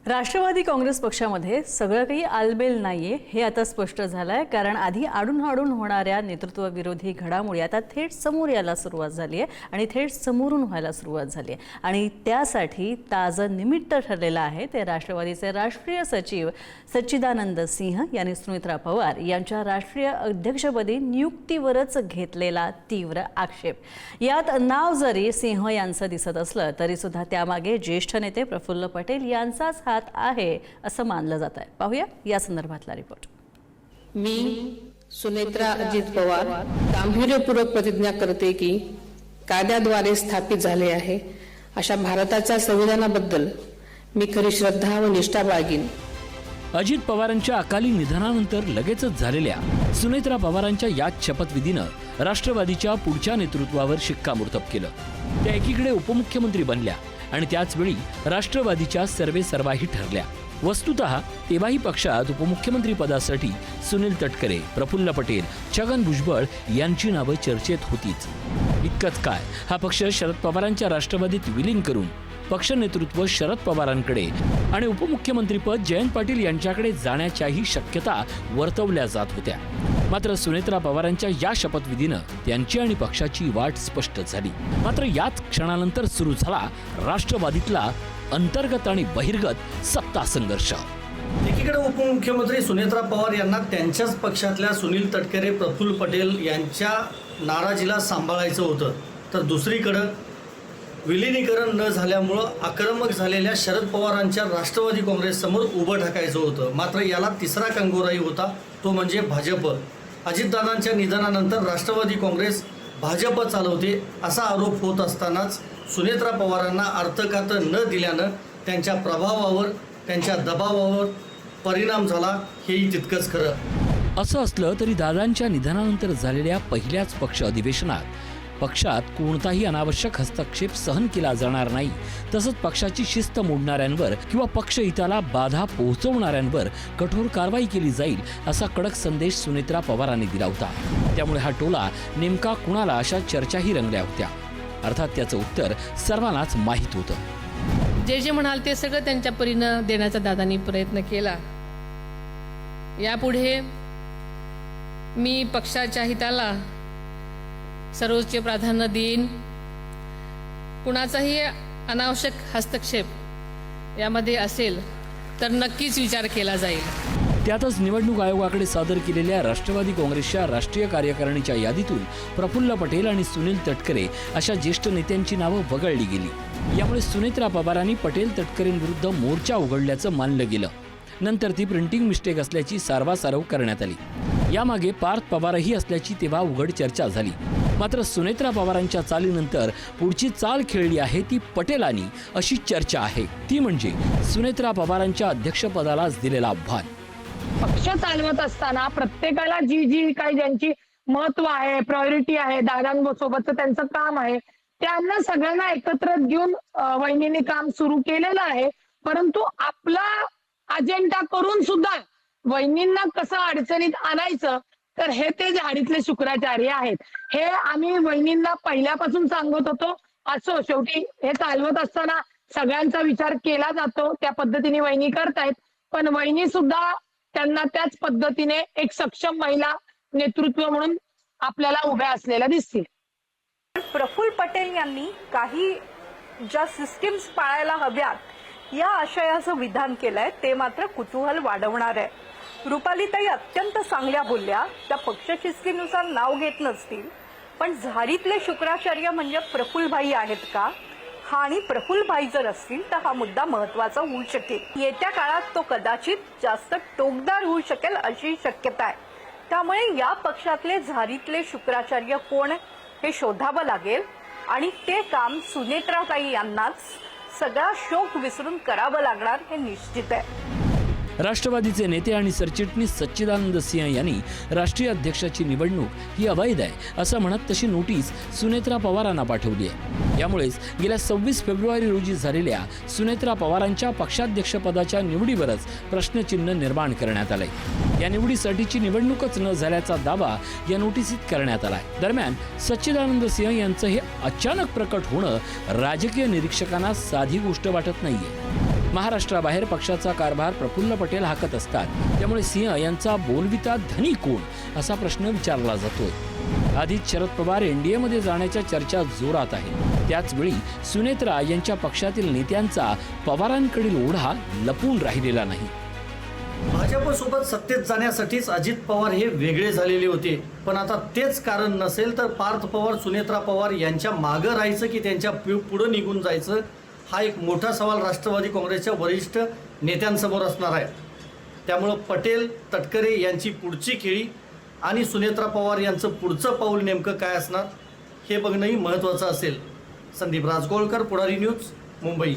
राष्ट्रवादी काँग्रेस पक्षामध्ये सगळं काही आलबेल नाहीये हे आता स्पष्ट झालंय, कारण आधी आडून होणाऱ्या नेतृत्वविरोधी घडामोडी आता थेट समोर यायला सुरुवात झाली आहे आणि थेट समोरून व्हायला सुरुवात झाली आहे। आणि त्यासाठी ताजं निमित्त ठरलेलं आहे ते राष्ट्रवादीचे राष्ट्रीय सचिव सच्चिदानंद सिंह यांनी सुनेत्रा पवार यांच्या राष्ट्रीय अध्यक्षपदी नियुक्तीवरच घेतलेला तीव्र आक्षेप। यात नाव जरी सिंह यांचं दिसत असलं तरी सुद्धा त्यामागे ज्येष्ठ नेते प्रफुल्ल पटेल यांचाच हात आहे असं मानलं जात आहे। पाहूया या संदर्भातला रिपोर्ट। मी सुनेत्रा अजित पवार गांभीर्यपूर्वक प्रतिज्ञा करते की कायद्याद्वारे स्थापित झाले आहे अशा भारताच्या संविधानाबद्दल मी खरी श्रद्धा व निष्ठा बाळगीन। अजित पवारांच्या अकाली निधनानंतर लगेचच झालेल्या सुनेत्रा पवारांच्या याच शपथविधीनं राष्ट्रवादीच्या पुढच्या नेतृत्वावर शिक्कामोर्तब केलं। त्या एकीकडे उपमुख्यमंत्री बनल्या आणि त्याच वेळी राष्ट्रवादीच्या सर्वेसर्वाही ठरल्या। वस्तुतः तेव्हाही पक्षात उपमुख्यमंत्री पदासाठी सुनील तटकरे, प्रफुल्ल पटेल, छगन भुजबळ यांची नावं चर्चेत होतीच। इतकंच काय, हा पक्ष शरद पवारांच्या राष्ट्रवादीत विलीन करून पक्ष नेतृत्व शरद पवारांकडे आणि उपमुख्यमंत्रीपद जयंत पाटील यांच्याकडे जाण्याच्याही शक्यता वर्तवल्या जात होत्या। मात्र सुनेत्रा पवारांच्या या शपथविधीनं त्यांची आणि पक्षाची वाट स्पष्ट झाली। मात्र याच क्षणानंतर सुरू झाला राष्ट्रवादीतला अंतर्गत आणि बहिर्गत सत्ता संघर्ष। एकीकडे उपमुख्यमंत्री सुनेत्रा पवार यांना त्यांच्याच पक्षातल्या सुनील तटकरे, प्रफुल्ल पटेल यांच्या नाराजीला सांभाळायचं होतं, तर दुसरीकडे विलिनीकरण न झाल्यामुळं आक्रमक झालेल्या शरद पवारांच्या राष्ट्रवादी काँग्रेससमोर उभं ठाकायचं होतं। मात्र याला तिसरा कंगोराही होता, तो म्हणजे भाजप। अजितदादांच्या निधनानंतर राष्ट्रवादी काँग्रेस भाजप चालवते असा आरोप होत असतानाच सुनेत्रा पवारांना अर्थखात न दिल्यानं त्यांच्या प्रभावावर, त्यांच्या दबावावर परिणाम झाला, हेही तितकंच खरं। असं असलं तरी दादांच्या निधनानंतर झालेल्या पहिल्याच पक्ष अधिवेशनात पक्षात कोणताही अनावश्यक हस्तक्षेप सहन केला जाणार नाही, तसंच पक्षाची शिस्त मोडणाऱ्यांवर किंवा पक्षहिताला बाधा पोहोचवणाऱ्यांवर कठोर कारवाई केली जाईल असा कडक संदेश सुनेत्रा पवारांनी दिला होता। त्यामुळे हा टोला नेमका कुणाला अशा चर्चाही रंगल्या होत्या। अर्थात त्याचं उत्तर सर्वांनाच माहीत होतं। जे म्हणाल ते सगळं त्यांच्या परीनं देण्याचा दादांनी प्रयत्न केला। यापुढे मी पक्षाच्या हिताला सर्वोच्च प्राधान्य देईन। कुणाचाही अनावश्यक हस्तक्षेप यामध्ये असेल तर नक्कीच विचार केला जाईल। त्यातच निवडणूक आयोगाकडे सादर केलेल्या राष्ट्रवादी काँग्रेसच्या राष्ट्रीय कार्यकारिणीच्या यादीतून प्रफुल्ल पटेल आणि सुनील तटकरे अशा ज्येष्ठ नेत्यांची नावं वगळली गेली। यामुळे सुनेत्रा पवारांनी पटेल तटकरेंविरुद्ध मोर्चा उघडल्याचं मानलं गेलं। नंतर ती प्रिंटिंग मिस्टेक असल्याची सारवासारव करण्यात आली। यामागे पार्थ पवारही असल्याची तेव्हा उघड चर्चा झाली। मात्र सुनेत्रा पवारांच्या चालीनंतर पुढची चाल खेळली आहे ती पटेलांनी अशी चर्चा आहे, ती म्हणजे सुनेत्रा पवारांच्या अध्यक्षपदालाच दिलेलं आव्हान। पक्ष चालवत असताना प्रत्येकाला जी काही ज्यांची महत्व आहे, प्रायोरिटी आहे, दादांसोबतचं त्यांचं काम आहे, त्यांना सगळ्यांना एकत्र घेऊन वहिनीने काम सुरू केलेलं आहे। परंतु आपला अजेंडा करून सुद्धा वहिनींना कसं अडचणीत आणायचं, तर हे ते झाडीतले शुक्राचार्य आहेत। हे आम्ही वहिनींना पहिल्यापासून सांगत होतो। असो, शेवटी हे चालवत असताना सगळ्यांचा विचार केला जातो, त्या पद्धतीने वहिनी करतायत। पण वहिनी सुद्धा त्यांना त्याच पद्धतीने एक सक्षम महिला नेतृत्व म्हणून आपल्याला उभ्या असलेल्या दिसतील। प्रफुल्ल पटेल यांनी काही ज्या सिस्टीम्स पाळायला हव्यात या आशयाचं विधान केलंय, ते मात्र कुतूहल वाढवणार आहे। रुपालीताई अत्यंत चांगल्या बोलल्या, त्या पक्षशिस्तीनुसार नाव घेत नसतील, पण झाडीतले शुक्राचार्य म्हणजे प्रफुल्लभाई आहेत का? हा, आणि प्रफुल्लभाई जर असतील तर हा मुद्दा महत्वाचा होऊ शकेल। येत्या काळात तो कदाचित जास्त टोकदार होऊ शकेल अशी शक्यता आहे। त्यामुळे या पक्षातले झाडीतले शुक्राचार्य कोण हे शोधावं लागेल आणि ते काम सुनेत्राताई यांनाच सगळा शोक विसरून करावं लागणार हे निश्चित आहे। राष्ट्रवादीचे नेते आणि सरचिटणीस सच्चिदानंद सिंह यांनी राष्ट्रीय अध्यक्षाची निवडणूक ही अवैध आहे असं म्हणत तशी नोटीस सुनेत्रा पवारांना पाठवली आहे। यामुळेच गेल्या 26 फेब्रुवारी रोजी झालेल्या सुनेत्रा पवारांच्या पक्षाध्यक्षपदाच्या निवडीवरच प्रश्नचिन्ह निर्माण करण्यात आलंय। या निवडीसाठीची निवडणूकच न झाल्याचा दावा या नोटिसीत करण्यात आलाय। दरम्यान सच्चिदानंद सिंह यांचं हे अचानक प्रकट होणं राजकीय निरीक्षकांना साधी गोष्ट वाटत नाहीये। महाराष्ट्राबाहेर पक्षाचा कारभार प्रफुल्ल पटेल हाकत असतात, त्यामुळे सिंह यांचा बोलविता धनी कोण असा प्रश्न विचारला जातोय। आधीच शरद पवार एनडीएमध्ये जाण्याच्या चर्चा जोरात आहेत। त्याचवेळी सुनेत्रा यांच्या पक्षातील नेत्यांचा पवारांकडील ओढा लपून राहिलेला नाही। भाजपसोबत सत्तेत जाण्यासाठीच अजित पवार हे वेगळे झालेले होते, पण आता तेच कारण नसेल तर पार्थ पवार सुनेत्रा पवार यांच्या मागं राहायचं की त्यांच्या पुढं निघून जायचं, हा एक मोठा सवाल राष्ट्रवादी काँग्रेसच्या वरिष्ठ नेत्यांसमोर असणार आहे। त्यामुळं पटेल तटकरे यांची पुढची खेळी आणि सुनेत्रा पवार यांचं पुढचं पाऊल नेमकं काय असणार हे बघणंही महत्त्वाचं असेल। संदीप राजगोळकर, पुढारी न्यूज, मुंबई।